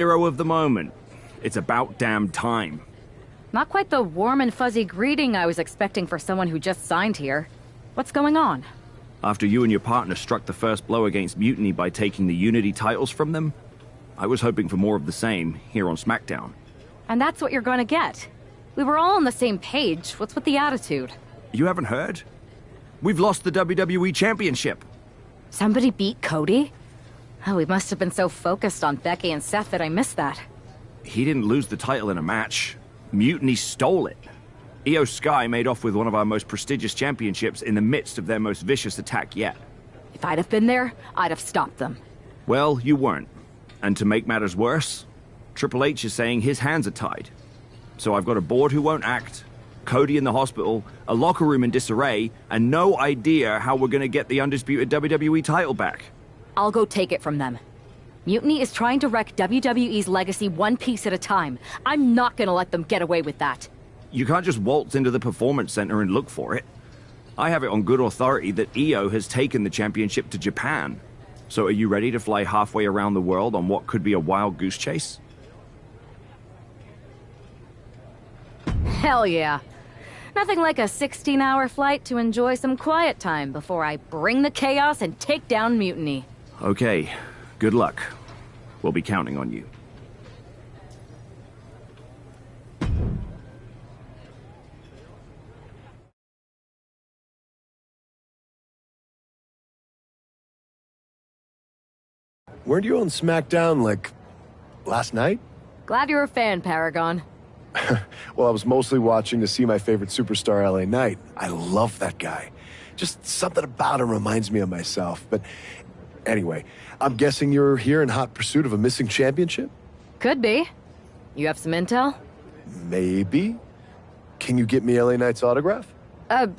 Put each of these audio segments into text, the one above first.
Hero of the moment. It's about damn time. Not quite the warm and fuzzy greeting I was expecting for someone who just signed here. What's going on? After you and your partner struck the first blow against Mutiny by taking the Unity titles from them, I was hoping for more of the same here on SmackDown. And that's what you're going to get. We were all on the same page. What's with the attitude? You haven't heard? We've lost the WWE Championship. Somebody beat Cody? Oh, we must have been so focused on Becky and Seth that I missed that. He didn't lose the title in a match. Mutiny stole it. Io Sky made off with one of our most prestigious championships in the midst of their most vicious attack yet. If I'd have been there, I'd have stopped them. Well, you weren't. And to make matters worse, Triple H is saying his hands are tied. So I've got a board who won't act, Cody in the hospital, a locker room in disarray, and no idea how we're gonna get the undisputed WWE title back. I'll go take it from them. Mutiny is trying to wreck WWE's legacy one piece at a time. I'm not gonna let them get away with that. You can't just waltz into the Performance Center and look for it. I have it on good authority that Io has taken the championship to Japan. So are you ready to fly halfway around the world on what could be a wild goose chase? Hell yeah. Nothing like a 16-hour flight to enjoy some quiet time before I bring the chaos and take down Mutiny. Okay, good luck. We'll be counting on you. Weren't you on SmackDown, like, last night? Glad you're a fan, Paragon. Well, I was mostly watching to see my favorite superstar, LA Knight. I love that guy. Just something about him reminds me of myself. But anyway, I'm guessing you're here in hot pursuit of a missing championship? Could be. You have some intel? Maybe. Can you get me LA Knight's autograph?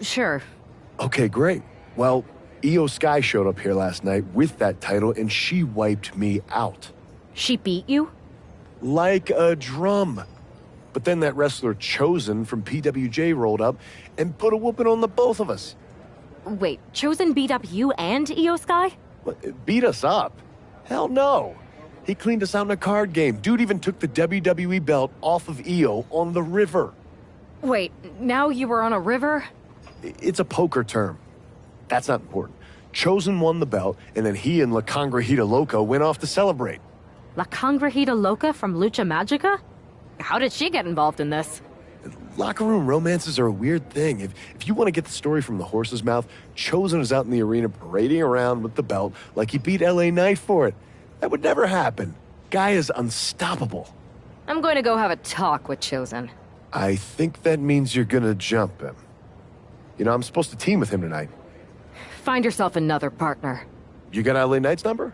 Sure. Okay, great. Well, Io Sky showed up here last night with that title, and she wiped me out. She beat you? Like a drum. But then that wrestler Chosen from PWJ rolled up and put a whooping on the both of us. Wait, Chosen beat up you and Io Sky? What, beat us up? Hell no. He cleaned us out in a card game. Dude even took the WWE belt off of Io on the river. Wait, now you were on a river? It's a poker term. That's not important. Chosen won the belt, and then he and La Congrejita Loca went off to celebrate. La Congrejita Loca from Lucha Magica? How did she get involved in this? Locker room romances are a weird thing. If you want to get the story from the horse's mouth, Chosen is out in the arena parading around with the belt like he beat LA Knight for it. That would never happen. Guy is unstoppable. I'm going to go have a talk with Chosen. I think that means you're gonna jump him. You know, I'm supposed to team with him tonight. Find yourself another partner. You got LA Knight's number?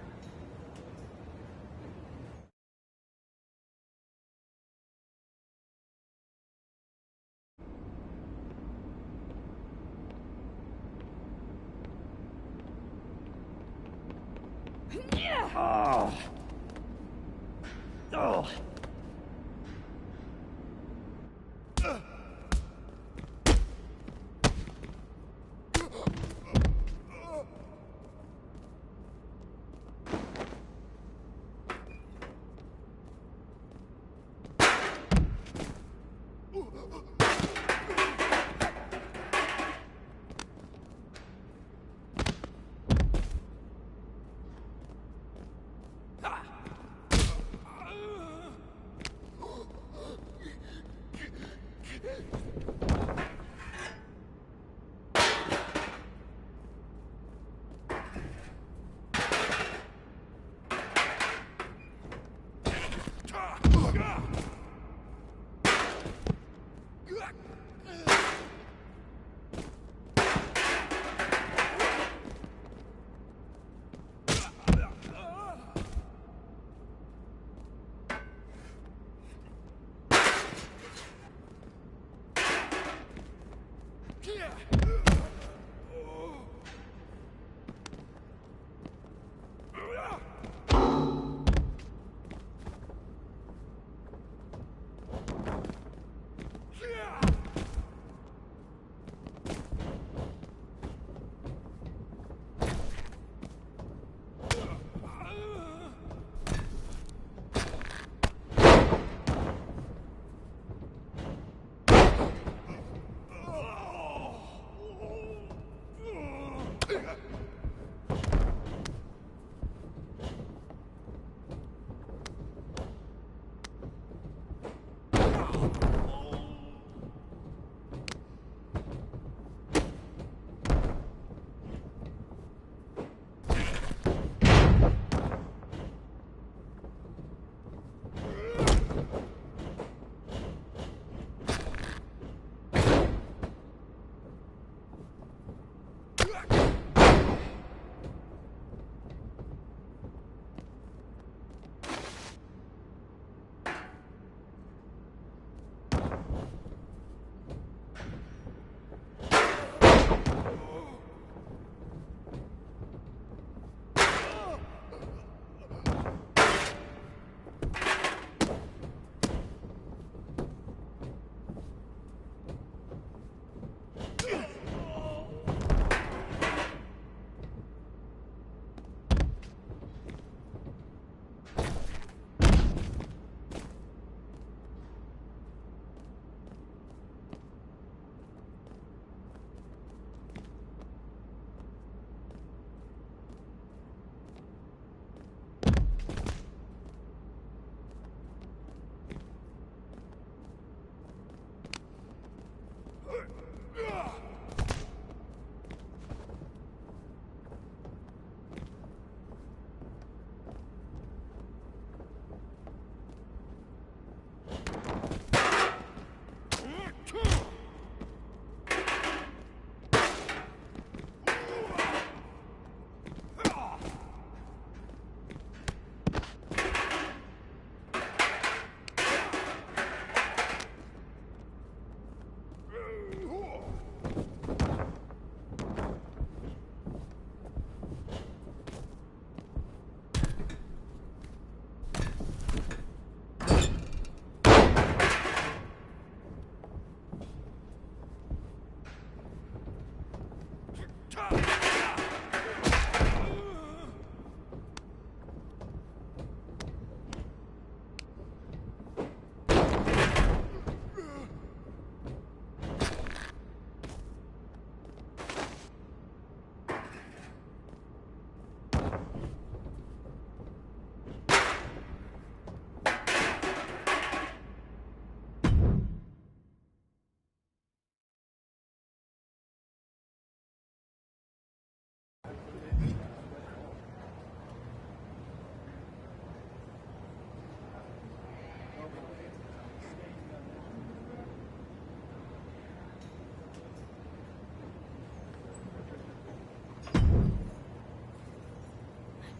Oh. Oh.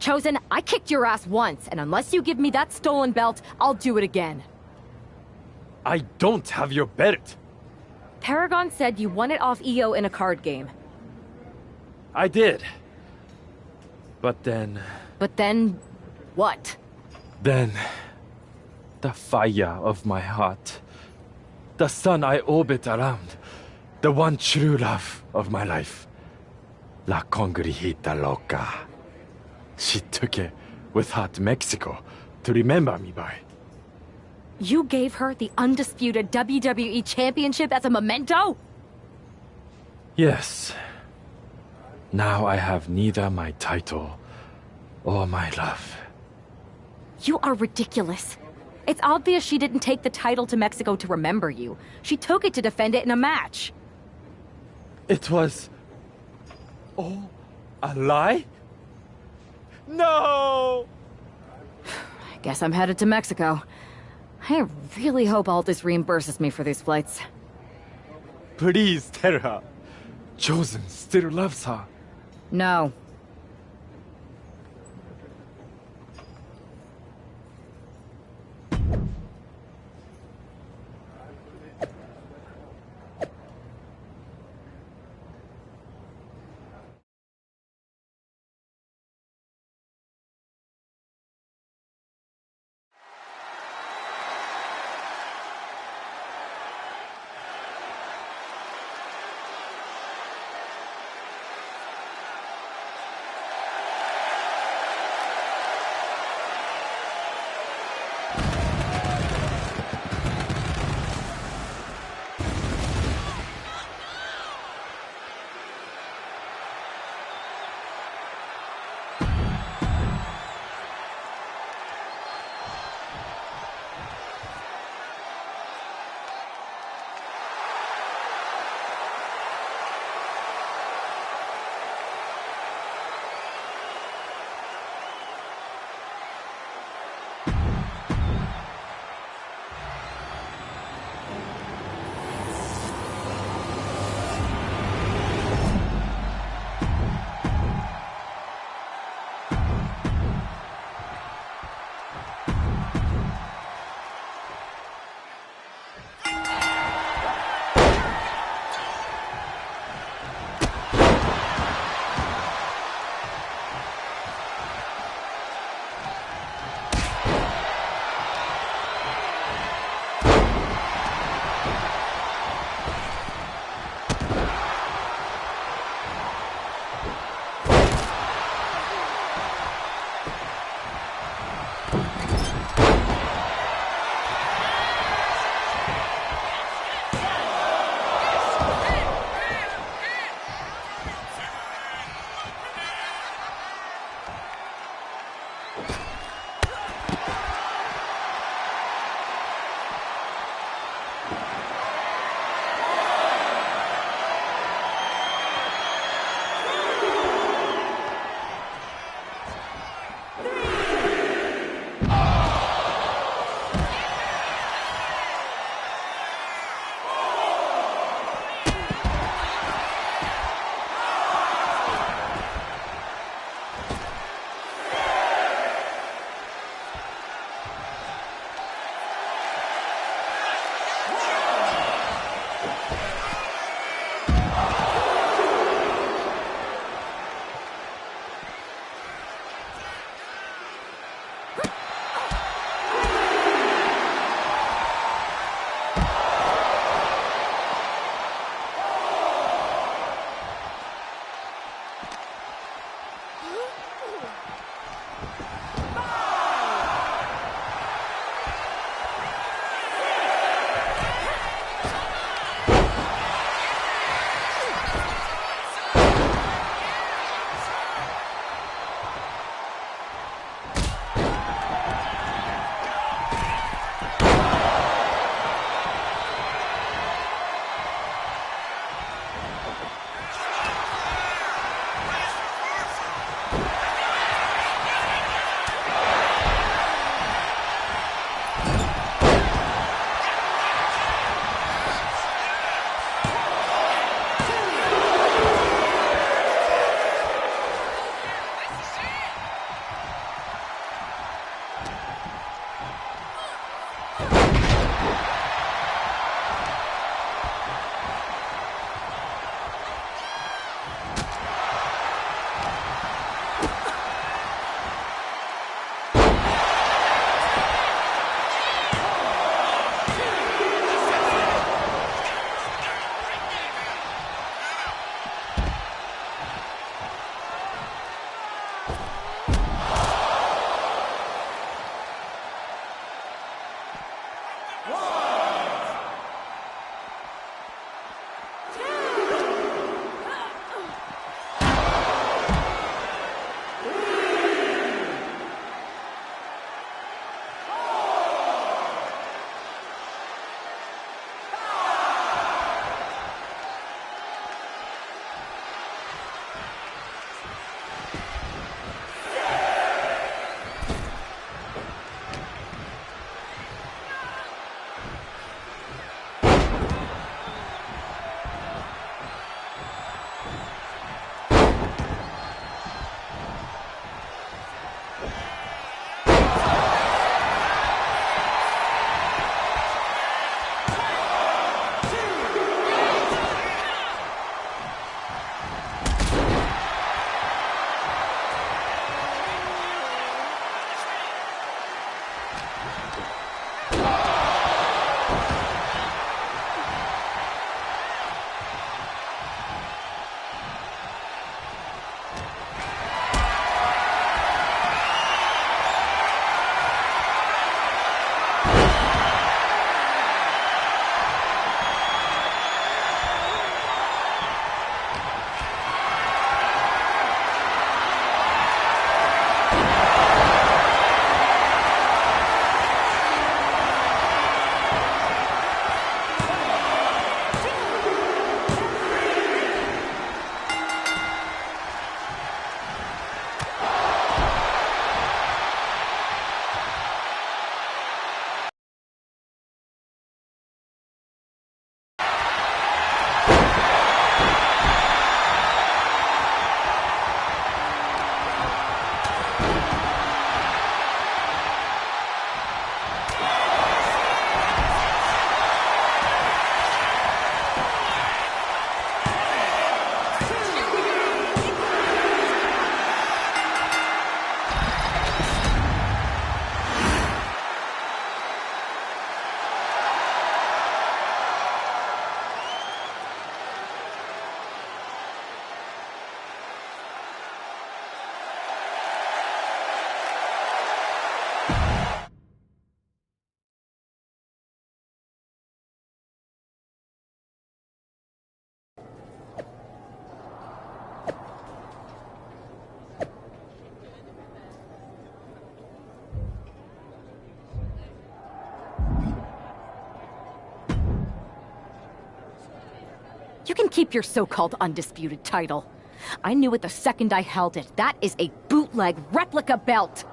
Chosen, I kicked your ass once, and unless you give me that stolen belt, I'll do it again. I don't have your belt. Paragon said you won it off EO in a card game. I did. But then... But then... what? Then... the fire of my heart. The sun I orbit around. The one true love of my life. La Congrijita Loca. She took it with her to Mexico to remember me by. You gave her the undisputed WWE Championship as a memento? Yes. Now I have neither my title or my love. You are ridiculous. It's obvious she didn't take the title to Mexico to remember you. She took it to defend it in a match. It was... all a lie? No! I guess I'm headed to Mexico. I really hope Aldous reimburses me for these flights. Please tell her. Chosen still loves her. No. You can keep your so-called undisputed title. I knew it the second I held it. That is a bootleg replica belt.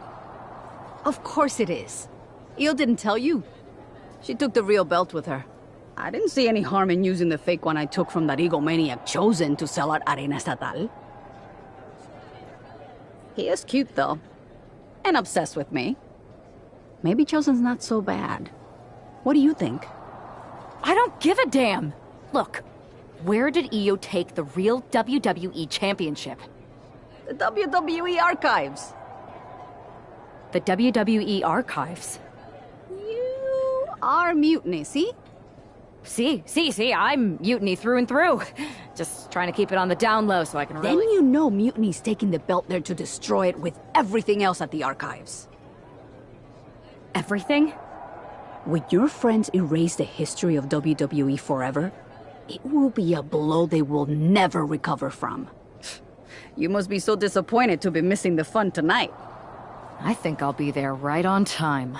Of course it is. Io didn't tell you. She took the real belt with her. I didn't see any harm in using the fake one I took from that egomaniac Chosen to sell at Arena Estatal. He is cute, though. And obsessed with me. Maybe Chosen's not so bad. What do you think? I don't give a damn. Look, where did Io take the real WWE Championship? The WWE archives. The WWE archives? You are Mutiny, see? See, I'm Mutiny through and through. Just trying to keep it on the down low so I can Then you know Mutiny's taking the belt there to destroy it with everything else at the archives. Everything? When your friends erase the history of WWE forever, it will be a blow they will never recover from. You must be so disappointed to be missing the fun tonight. I think I'll be there right on time.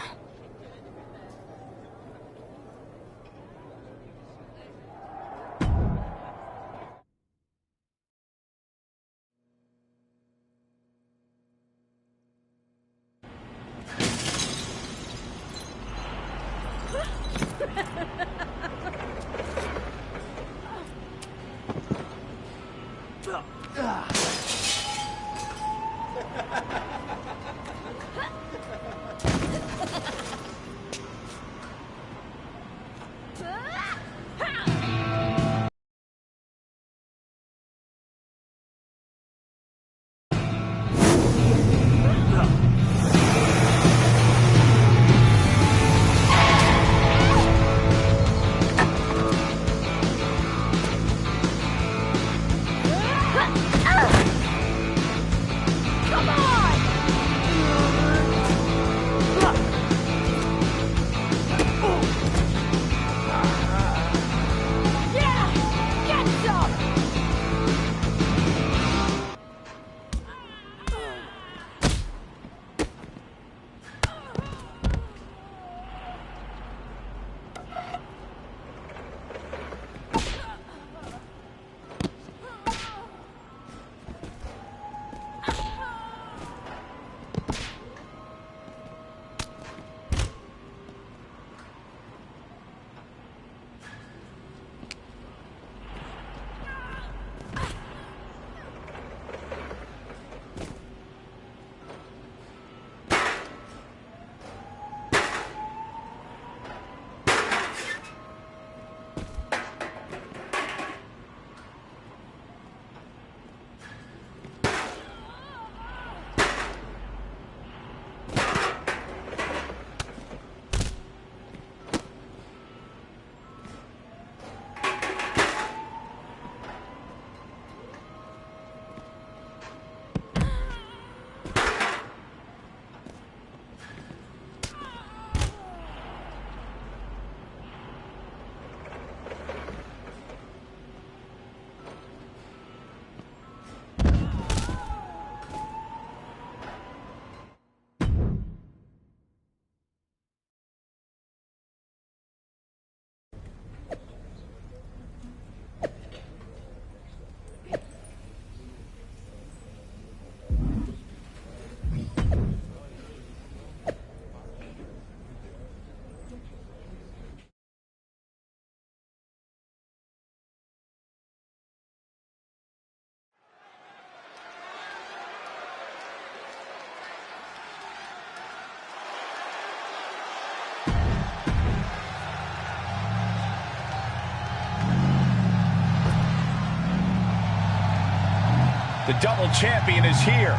The double champion is here,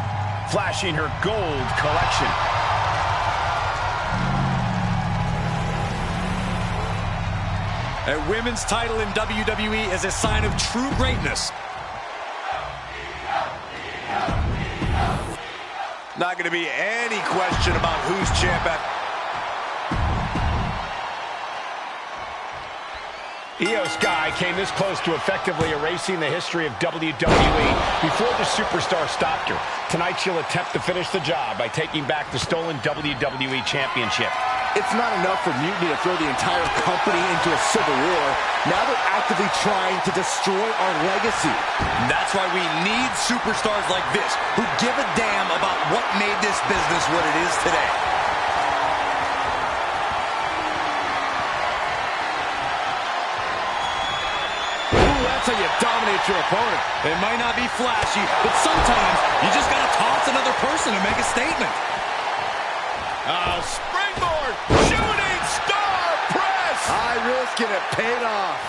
flashing her gold collection. A women's title in WWE is a sign of true greatness. Not going to be any question about who's champ at... Io Sky came this close to effectively erasing the history of WWE before the superstar stopped her. Tonight she'll attempt to finish the job by taking back the stolen WWE Championship. It's not enough for Mutiny to throw the entire company into a civil war. Now they're actively trying to destroy our legacy. That's why we need superstars like this, who give a damn about what made this business what it is today. Ooh, that's how you dominate your opponent. They might not be flashy, but sometimes you just gotta toss another person to make a statement. Springboard, shooting star press. High risk and it paid off.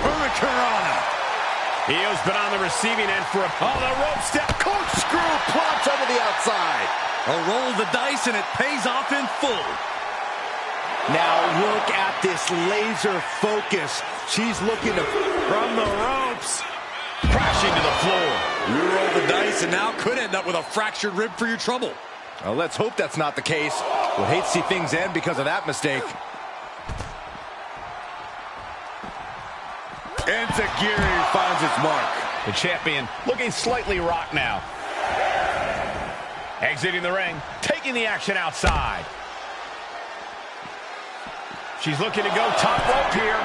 Hurricanrana. Io's been on the receiving end for a... Oh, the rope step, corkscrew, plunge over the outside. A roll of the dice and it pays off in full. Now look at this laser focus. She's looking to... from the ropes. Crashing to the floor. You roll the dice and now could end up with a fractured rib for your trouble. Well, let's hope that's not the case. Would hate to see things end because of that mistake. Enziguri finds its mark. The champion looking slightly rocked now. Exiting the ring, taking the action outside. She's looking to go top rope here.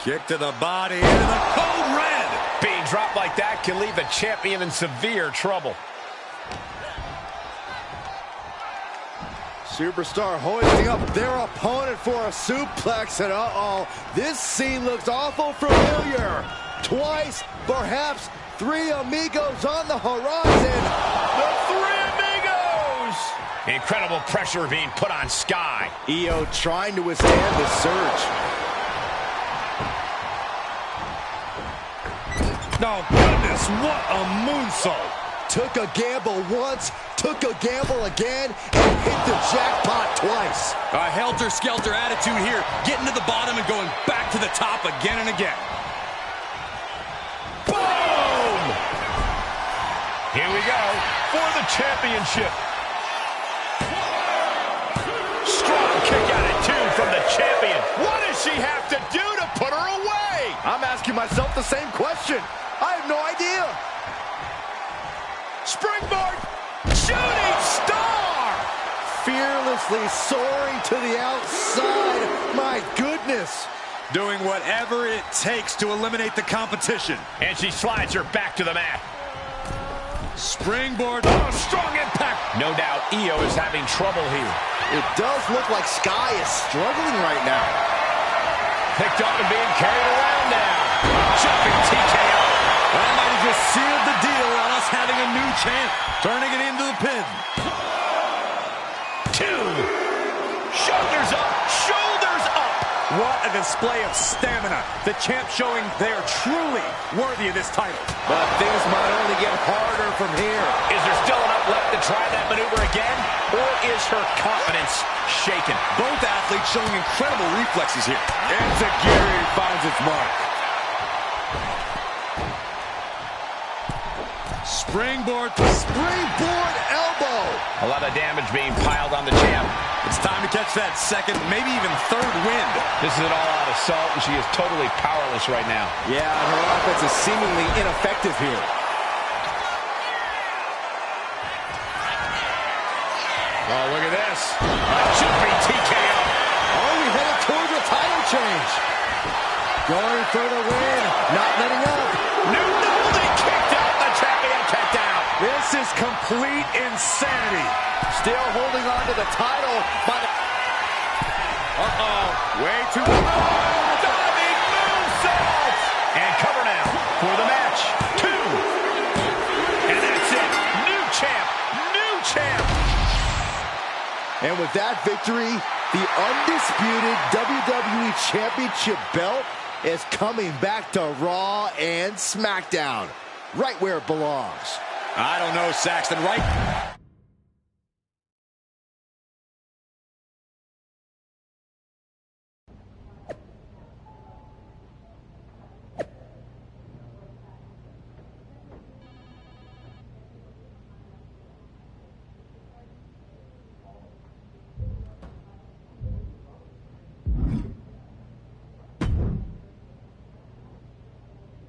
Kick to the body into the code red. Being dropped like that can leave the champion in severe trouble. Superstar hoisting up their opponent for a suplex, and uh-oh, this scene looks awful familiar. Twice, perhaps three amigos on the horizon. The three amigos! Incredible pressure being put on Sky. Io trying to withstand the surge. Oh, goodness, what a moonsault. Took a gamble once, took a gamble again, and hit the jackpot twice. A helter-skelter attitude here, getting to the bottom and going back to the top again and again. Boom! Here we go for the championship. Strong kick out at two from the champion. What does she have to do to put her away? I'm asking myself the same question. I have no idea. Springboard, shooting star! Fearlessly soaring to the outside. My goodness. Doing whatever it takes to eliminate the competition. And she slides her back to the mat. Springboard. Oh, strong impact. No doubt Io is having trouble here. It does look like Sky is struggling right now. Picked up and being carried around now. Jumping TKO. That might have just sealed the deal on us having a new champ. Turning it into the pin. Two. Shoulders up. Shoulders up. What a display of stamina. The champ showing they are truly worthy of this title. But things might only get harder from here. Is there still enough left to try that maneuver again? Or is her confidence shaken? Both athletes showing incredible reflexes here. Enziguri finds its mark. Springboard. Springboard elbow. A lot of damage being piled on the champ. It's time to catch that second, maybe even third wind. This is an all-out assault, and she is totally powerless right now. Yeah, her offense is seemingly ineffective here. Oh, look at this. A jumping TKO. Only headed towards a title change. Going for the win. Not letting up. New Noldie kicked out. The champion kicked out. This is complete insanity. Still holding on to the title. But Uh-oh. way too... Diving moonsault. And cover now for the match. 2. And that's it. New champ. New champ. And with that victory, the undisputed WWE Championship belt is coming back to Raw and SmackDown. Right where it belongs. I don't know, Saxton. Right?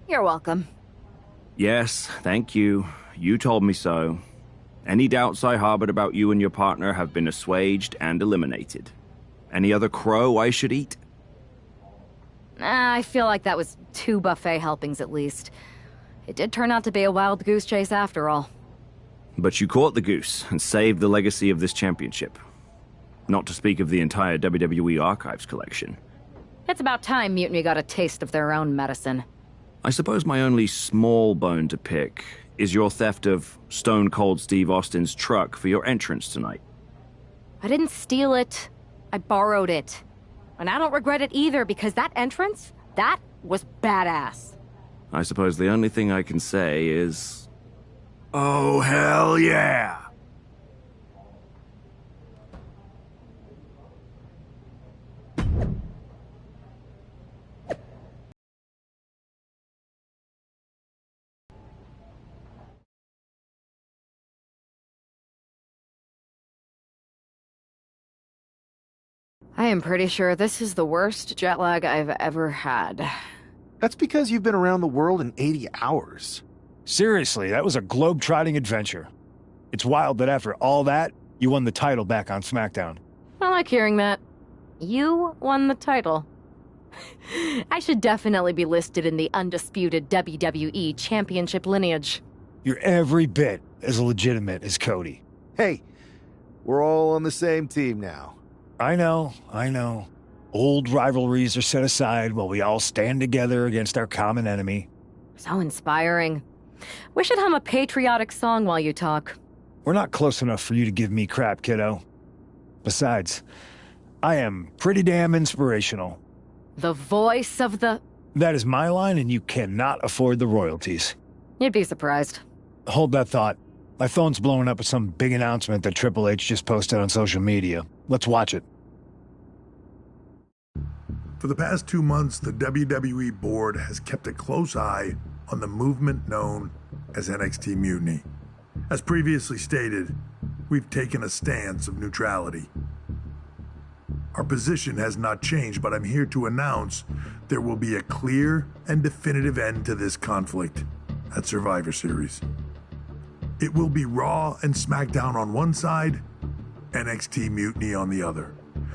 You're welcome. Yes, thank you. You told me so. Any doubts I harbored about you and your partner have been assuaged and eliminated. Any other crow I should eat? I feel like that was 2 buffet helpings at least. It did turn out to be a wild goose chase after all. But you caught the goose and saved the legacy of this championship. Not to speak of the entire WWE Archives collection. It's about time Mutiny got a taste of their own medicine. I suppose my only small bone to pick is your theft of Stone Cold Steve Austin's truck for your entrance tonight. I didn't steal it. I borrowed it. And I don't regret it either, because that entrance, that was badass. I suppose the only thing I can say is... oh, hell yeah! I am pretty sure this is the worst jet lag I've ever had. That's because you've been around the world in 80 hours. Seriously, that was a globe-trotting adventure. It's wild that after all that, you won the title back on SmackDown. I like hearing that. You won the title. I should definitely be listed in the undisputed WWE Championship lineage. You're every bit as legitimate as Cody. Hey, we're all on the same team now. I know. Old rivalries are set aside while we all stand together against our common enemy. So inspiring. We should hum a patriotic song while you talk. We're not close enough for you to give me crap, kiddo. Besides, I am pretty damn inspirational. The voice of the... That is my line, and you cannot afford the royalties. You'd be surprised. Hold that thought. My phone's blowing up with some big announcement that Triple H just posted on social media. Let's watch it. For the past 2 months, the WWE board has kept a close eye on the movement known as NXT Mutiny. As previously stated, we've taken a stance of neutrality. Our position has not changed, but I'm here to announce there will be a clear and definitive end to this conflict at Survivor Series. It will be Raw and SmackDown on one side, NXT Mutiny on the other,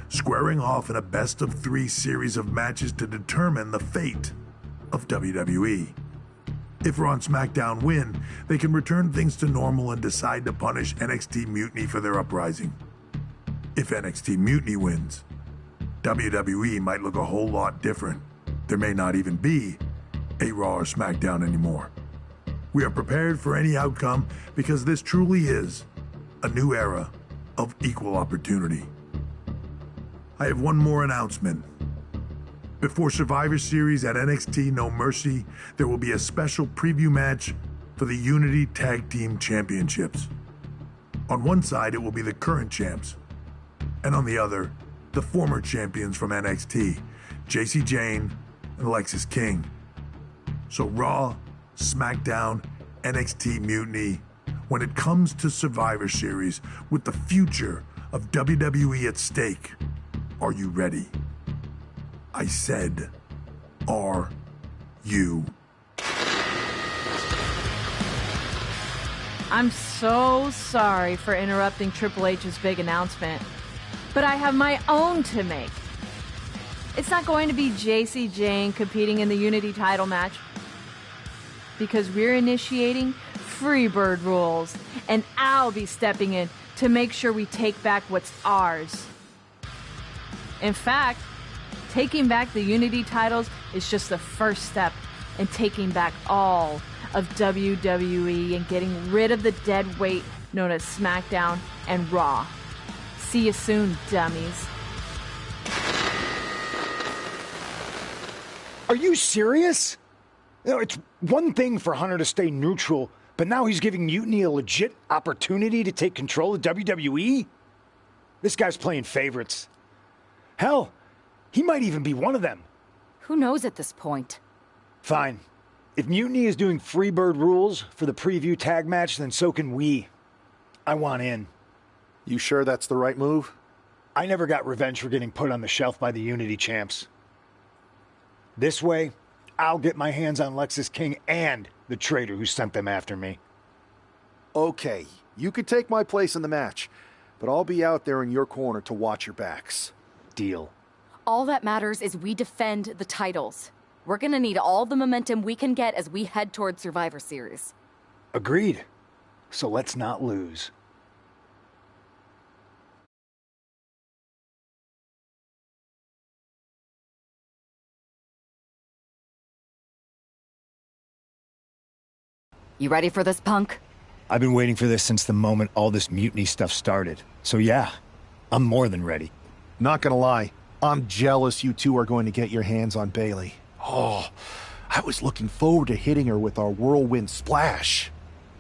squaring off in a best-of-3 series of matches to determine the fate of WWE. If Raw and SmackDown win, they can return things to normal and decide to punish NXT Mutiny for their uprising. If NXT Mutiny wins, WWE might look a whole lot different. There may not even be a Raw or SmackDown anymore. We are prepared for any outcome because this truly is a new era of equal opportunity. I have one more announcement. Before Survivor Series at NXT No Mercy, there will be a special preview match for the Unity Tag Team Championships. On one side, it will be the current champs, and on the other, the former champions from NXT, JC Jane and Alexis King. So Raw, SmackDown, NXT Mutiny, when it comes to Survivor Series with the future of WWE at stake, are you ready? I said, are you? I'm so sorry for interrupting Triple H's big announcement, but I have my own to make. It's not going to be JC Jane competing in the Unity title match, because we're initiating Freebird rules, and I'll be stepping in to make sure we take back what's ours. In fact, taking back the Unity titles is just the first step and taking back all of WWE and getting rid of the dead weight known as SmackDown and Raw. See you soon, dummies. Are you serious? You know, it's one thing for Hunter to stay neutral, but now he's giving Mutiny a legit opportunity to take control of WWE? This guy's playing favorites. Hell, he might even be one of them. Who knows at this point? Fine. If Mutiny is doing Freebird rules for the preview tag match, then so can we. I want in. You sure that's the right move? I never got revenge for getting put on the shelf by the Unity champs. This way, I'll get my hands on Lexis King and the traitor who sent them after me. Okay, you could take my place in the match, but I'll be out there in your corner to watch your backs. Deal. All that matters is we defend the titles. We're gonna need all the momentum we can get as we head towards Survivor Series. Agreed. So let's not lose. You ready for this, punk? I've been waiting for this since the moment all this Mutiny stuff started. So yeah, I'm more than ready. Not gonna lie, I'm jealous you two are going to get your hands on Bayley. Oh, I was looking forward to hitting her with our whirlwind splash.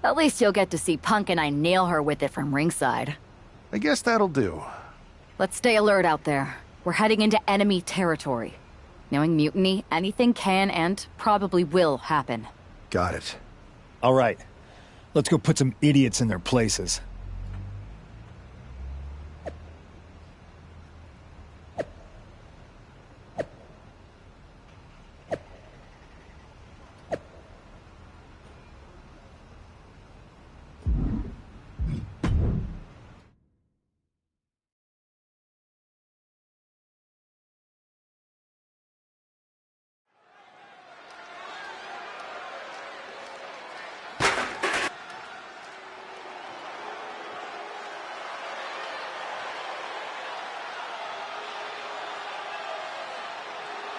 At least you'll get to see Punk and I nail her with it from ringside. I guess that'll do. Let's stay alert out there. We're heading into enemy territory. Knowing Mutiny, anything can and probably will happen. Got it. All right, let's go put some idiots in their places.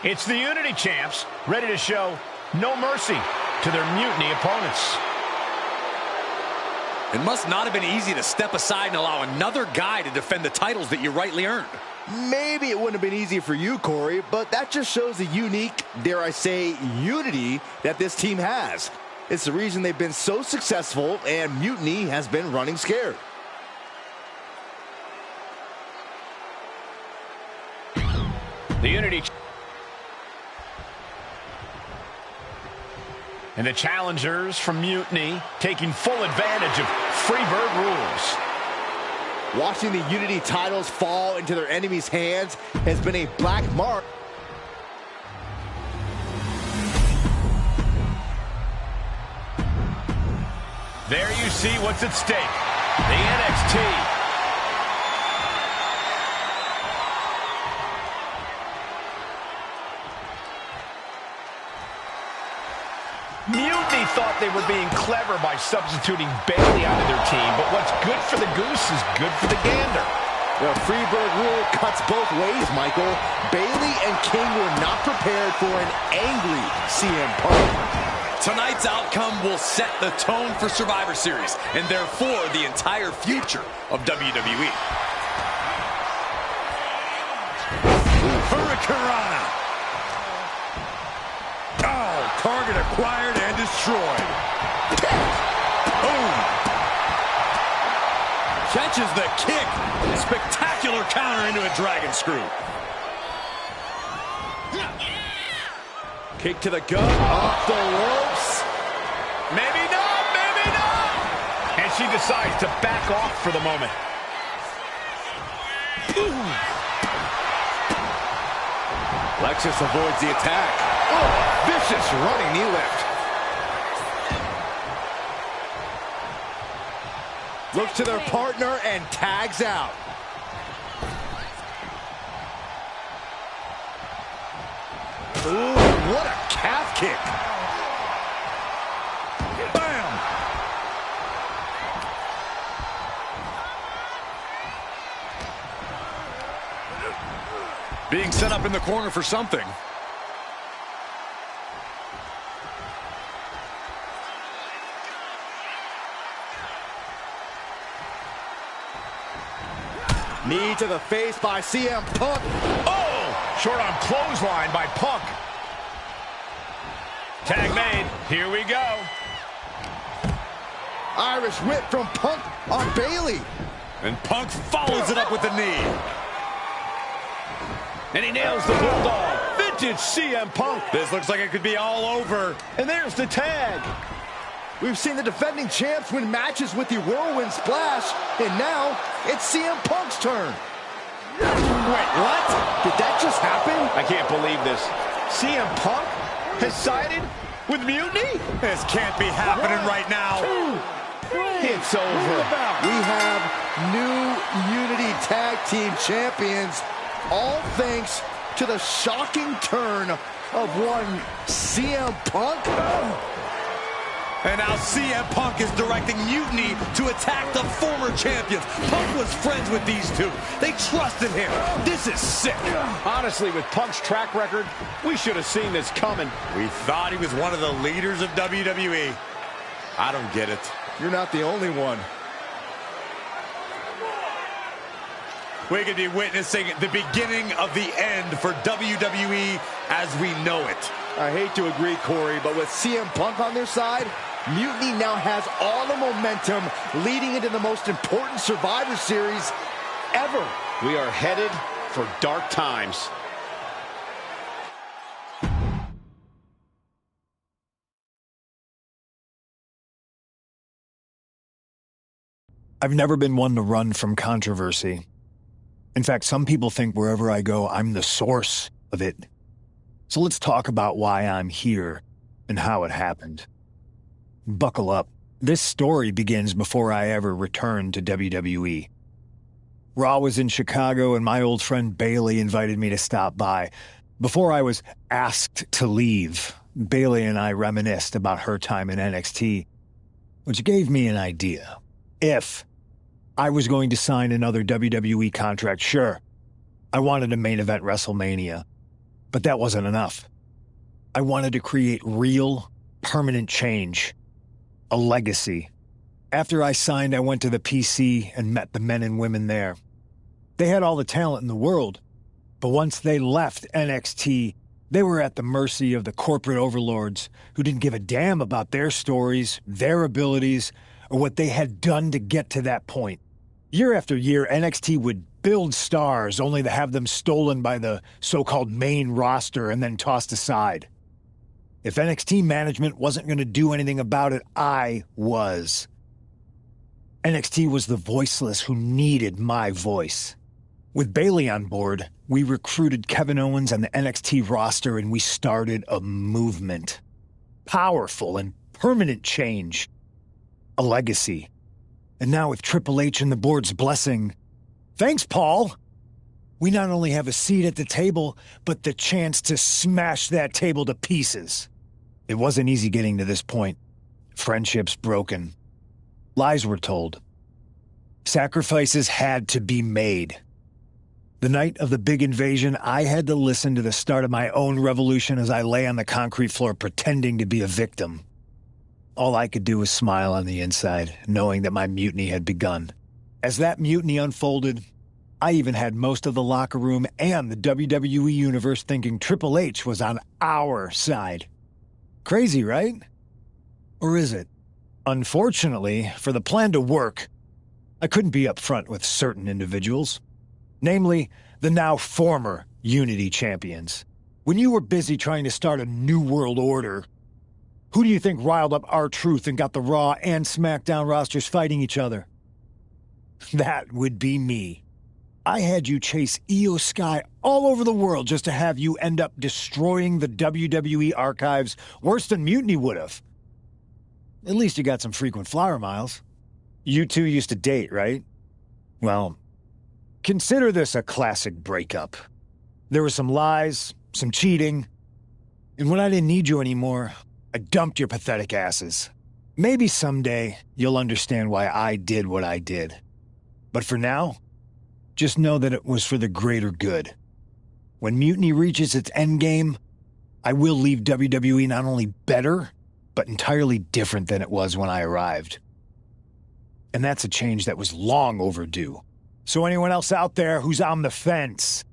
It's the Unity champs, ready to show no mercy to their Mutiny opponents. It must not have been easy to step aside and allow another guy to defend the titles that you rightly earned. Maybe it wouldn't have been easy for you, Corey, but that just shows the unique, dare I say, unity that this team has. It's the reason they've been so successful, and Mutiny has been running scared. The Unity and the challengers from Mutiny taking full advantage of Freebird rules. Watching the Unity titles fall into their enemies' hands has been a black mark. There you see what's at stake. The NXT. Mutiny thought they were being clever by substituting Bayley out of their team, but what's good for the goose is good for the gander. The Freebird rule cuts both ways, Michael. Bayley and King were not prepared for an angry CM Punk. Tonight's outcome will set the tone for Survivor Series, and therefore the entire future of WWE. Hurricanrana. Oh, target acquired and destroyed. Boom. Catches the kick. Spectacular counter into a dragon screw. Kick to the gut, off the ropes. Maybe not, maybe not. And she decides to back off for the moment. Lexis avoids the attack. Oh, vicious running knee lift. Looks to their partner and tags out. Ooh, what a calf kick. Bam! Being set up in the corner for something. Knee to the face by CM Punk. Oh! Short arm clothesline by Punk. Tag made. Here we go. Irish whip from Punk on Bailey. And Punk follows it up with the knee. And he nails the Bulldog. Vintage CM Punk. This looks like it could be all over. And there's the tag. We've seen the defending champs win matches with the Whirlwind Splash, and now it's CM Punk's turn. Wait, what? Did that just happen? I can't believe this. CM Punk has sided with Mutiny? This can't be happening right now. It's over. We have new Unity Tag Team Champions, all thanks to the shocking turn of one CM Punk. And now CM Punk is directing Mutiny to attack the former champions. Punk was friends with these two. They trusted him. This is sick. Honestly, with Punk's track record, we should have seen this coming. We thought he was one of the leaders of WWE. I don't get it. You're not the only one. We could be witnessing the beginning of the end for WWE as we know it. I hate to agree, Corey, but with CM Punk on their side, Mutiny now has all the momentum leading into the most important Survivor Series ever. We are headed for dark times. I've never been one to run from controversy. In fact, some people think wherever I go, I'm the source of it. So let's talk about why I'm here and how it happened. Buckle up. This story begins before I ever returned to WWE. Raw was in Chicago and my old friend Bailey invited me to stop by. Before I was asked to leave, Bailey and I reminisced about her time in NXT, which gave me an idea. If I was going to sign another WWE contract, sure, I wanted to main event WrestleMania. But that wasn't enough. I wanted to create real, permanent change. A legacy. After I signed, I went to the PC and met the men and women there. They had all the talent in the world. But once they left NXT, they were at the mercy of the corporate overlords who didn't give a damn about their stories, their abilities, or what they had done to get to that point. Year after year, NXT would build stars only to have them stolen by the so-called main roster and then tossed aside. If NXT management wasn't going to do anything about it, I was. NXT was the voiceless who needed my voice. With Bailey on board, we recruited Kevin Owens and the NXT roster and we started a movement. Powerful and permanent change. A legacy. And now with Triple H and the board's blessing, thanks, Paul! We not only have a seat at the table, but the chance to smash that table to pieces. It wasn't easy getting to this point. Friendships broken. Lies were told. Sacrifices had to be made. The night of the big invasion, I had to listen to the start of my own revolution as I lay on the concrete floor pretending to be a victim. All I could do was smile on the inside, knowing that my mutiny had begun. As that mutiny unfolded, I even had most of the locker room and the WWE Universe thinking Triple H was on our side. Crazy, right? Or is it? Unfortunately, for the plan to work, I couldn't be upfront with certain individuals. Namely, the now former Unity champions. When you were busy trying to start a new world order, who do you think riled up R-Truth and got the Raw and SmackDown rosters fighting each other? That would be me. I had you chase Io Sky all over the world just to have you end up destroying the WWE archives worse than Mutiny would have. At least you got some frequent flyer miles. You two used to date, right? Well, consider this a classic breakup. There were some lies, some cheating, and when I didn't need you anymore, I dumped your pathetic asses. Maybe someday you'll understand why I did what I did. But for now, just know that it was for the greater good. When Mutiny reaches its endgame, I will leave WWE not only better, but entirely different than it was when I arrived. And that's a change that was long overdue. So anyone else out there who's on the fence,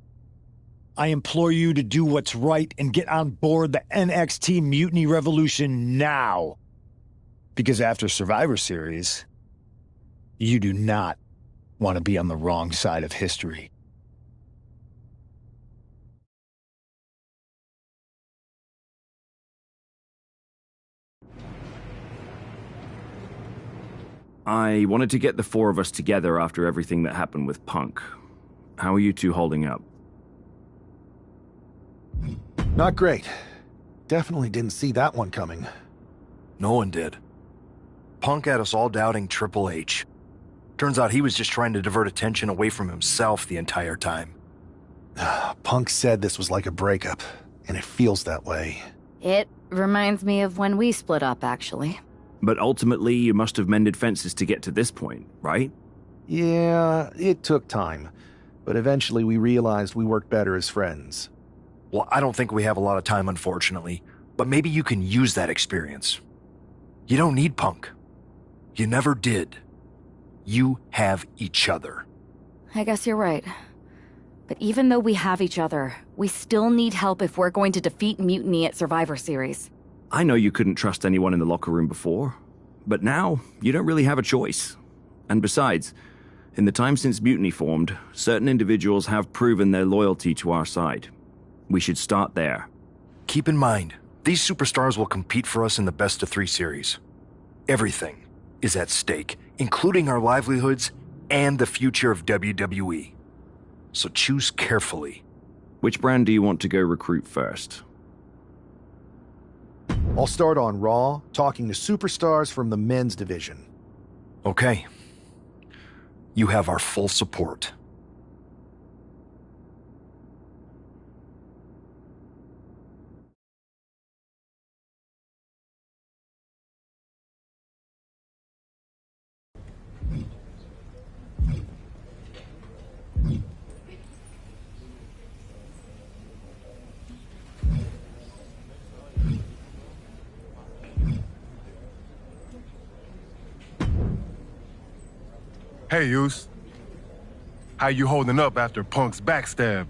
I implore you to do what's right and get on board the NXT Mutiny Revolution now. Because after Survivor Series, you do not want to be on the wrong side of history. I wanted to get the four of us together after everything that happened with Punk. How are you two holding up? Not great. Definitely didn't see that one coming. No one did. Punk had us all doubting Triple H. Turns out he was just trying to divert attention away from himself the entire time. Punk said this was like a breakup, and it feels that way. It reminds me of when we split up, actually. But ultimately, you must have mended fences to get to this point, right? Yeah, it took time. But eventually we realized we worked better as friends. Well, I don't think we have a lot of time, unfortunately. But maybe you can use that experience. You don't need Punk. You never did. You have each other. I guess you're right. But even though we have each other, we still need help if we're going to defeat Mutiny at Survivor Series. I know you couldn't trust anyone in the locker room before, but now you don't really have a choice. And besides, in the time since Mutiny formed, certain individuals have proven their loyalty to our side. We should start there. Keep in mind, these superstars will compete for us in the best-of-3 series. Everything is at stake, including our livelihoods and the future of WWE. So choose carefully. Which brand do you want to go recruit first? I'll start on Raw, talking to superstars from the men's division. Okay. You have our full support. Hey, Yus. How you holding up after Punk's backstab?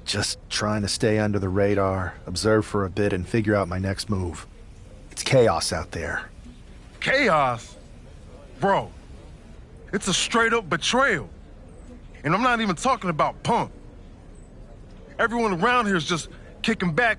Just trying to stay under the radar, observe for a bit, and figure out my next move. It's chaos out there. Chaos? Bro, it's a straight-up betrayal. And I'm not even talking about Punk. Everyone around here is just kicking back